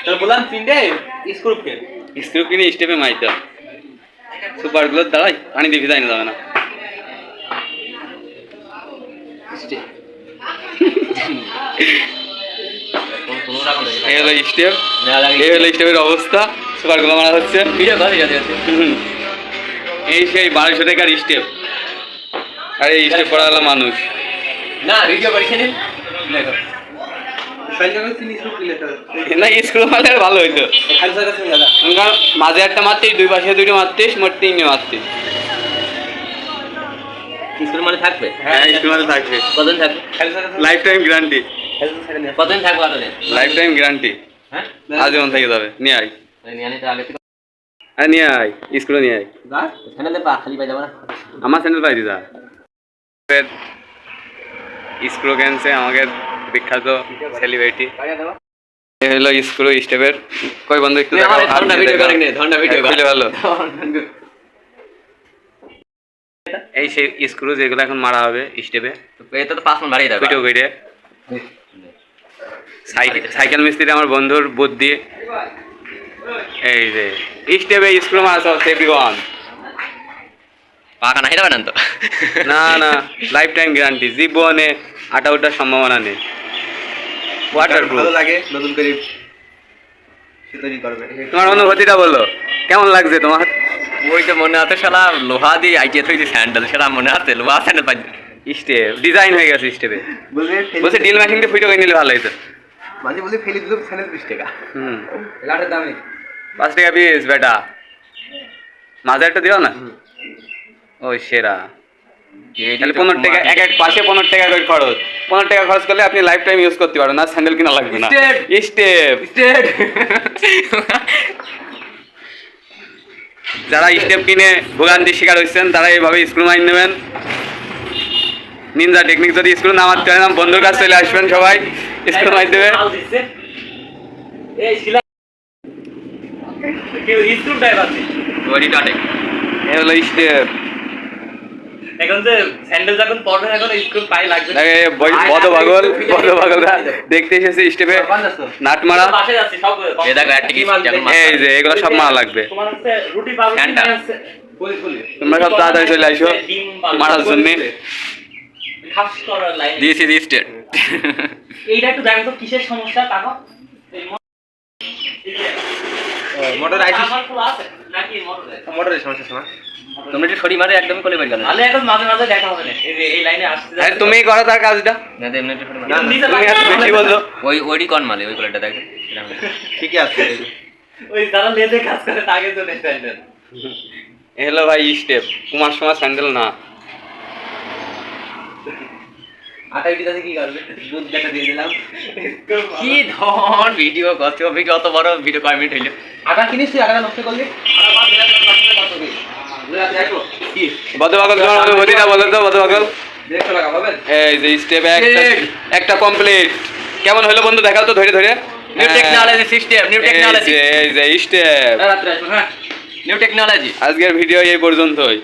তো বললাম তিনটে স্ক্রু কিনে স্টেপে মাইতে সুপার গ্লোর দাঁড়াই পানি দিয়ে ভিজাই না যাবে না। এই হলো স্টেপ, এই হলো স্টেপের অবস্থা। সুপার গ্লো মারা হচ্ছে। এই সেই 1200 টাকার স্টেপ, আর এই স্টেপ করা হলো মানুষ না। ভিডিও করে খেলেন দেখো না, স্ক্রু মারলে ভালো হইতো। মাঝে একটা মারতিস, দুই পাশে দুইটা মারতিস, মোট 3টে মারতিস। স্ক্রু মানে থাকবে? হ্যাঁ, স্ক্রু মানে থাকবে। কতদিন থাকবে? Life time guarantee. কতদিন থাকবে? Life time guarantee. হ্যাঁ, আজীবন থেকে যাবে। নিয়ে আয়, নিয়ে আয়, স্ক্রু নিয়ে আয়। স্যান্ডেলে পা খালি পাই যাবে না, আমার স্যান্ডেল পাই দিদা। স্ক্রু ক্যান্সে আমাদের বিখ্যাত সেলিব্রিটি। এই হলো স্ক্রু স্টেপের। কই বন্ধু একটু ভালো। এই সেই স্ক্রু যেগুলো এখন মারা হবে স্টেপে। এটা তো 5 মিনিট বাড়িয়ে দাও ভিডিও করে। সাইকেল মিস্ত্রি আমার বন্ধুর বুদ্ধি। এই যে স্টেপে স্ক্রু মারা সব সেফটি ওয়ান পাকা না হিলাবে না তো। না না, লাইফ টাইম গ্যারান্টি। জীবনে আটা ওঠার সম্ভাবনা নেই। ওয়াটারপ্রুফ। ভালো লাগে নতুন করে তৈরি করবে। তোমার অনুভূতিটা বলো, কেমন লাগছে তোমার? ওইটা মনে আছে শালা লোহা দিয়ে আইটিএ থইছে স্যান্ডেল, সেটা মনে আছে লোহা স্যান্ডেল পাই। স্টেপ ডিজাইন হয়ে গেছে স্টেপে। বলছে ডিল মেশিন দিয়ে ফুটো করে নিলে ভালো হইতো। মাঝে বলছে ফেলে দিল স্যান্ডেল 20 টাকা। লাটের দাম 5 টাকা পিস বেটা। মাঝে একটা দিও না। ওই সেরা। তাহলে 15 টাকা এক পাশে 15 টাকা করে খরচ। 15 টাকা খরচ করলে আপনি লাইফ টাইম ইউজ করতে পারবেন। না স্যান্ডেল কিনা লাগবে না। স্টেপ যারা স্টেপ কিনে ভোগান্তির শিকার হচ্ছেন তারা এইভাবে স্ক্রু মাইন নেবেন। নিনজা টেকনিক যদি স্ক্রু না মারতে হয় না, বন্ধুর কাছে চলে আসবেন সবাই, স্ক্রু মাইন দেবে। এই হলো স্টেপ। এখন যে স্যান্ডেল যখন পরবে এখন স্ক্রু পাই লাগবে। বড় পাগল দেখতে এসেছে স্টেপে নাট মারা। এই দেখো একটা কি এই যে এগুলো সব মারা লাগবে। তোমার হচ্ছে রুটি পাবো না, তোমরা সব তাড়াতাড়ি চলে আসো মারার জন্য। খাস করার লাইন দিয়েছি স্টেপ। এইটা একটু দেখো তো কিসের সমস্যা কাকা? মোটর আইসি আছে নাকি মোটরের সমস্যা শোনা? তুমি একটু ছড়ি মারে একদম কোলে বের গেল। আলে একদম মাঝে মাঝে দেখা হবে না। এই লাইনে আসছে। আরে তুমিই করো তার কাজটা। না দে এমনি একটু ছড়ি মারে। তুমি এত বেশি বলছো। ওইডি কোন মালে ওই কোলেটা দেখো। ঠিকই আছে। ওই যারা লেজে কাজ করে তাকে তো নেই স্যান্ডেল। হ্যালো ভাই স্টেপ কুমার সময় স্যান্ডেল না। আটা ভিডিওতে কি করবে? দুধ দেখা দিয়ে দিলাম। কি ধন ভিডিও কত ভিডিও অত বড় ভিডিও কয় মিনিট হইলো? আটা কিনিস তুই আটা নষ্ট করলি? এই যে স্টেপ একটা কমপ্লিট। কেমন হলো বন্ধু দেখাও তো ধরে ধরে। New technology system, new technology. এই যে স্টেপ নিউ টেকনোলজি। আজকের ভিডিও এই পর্যন্তই।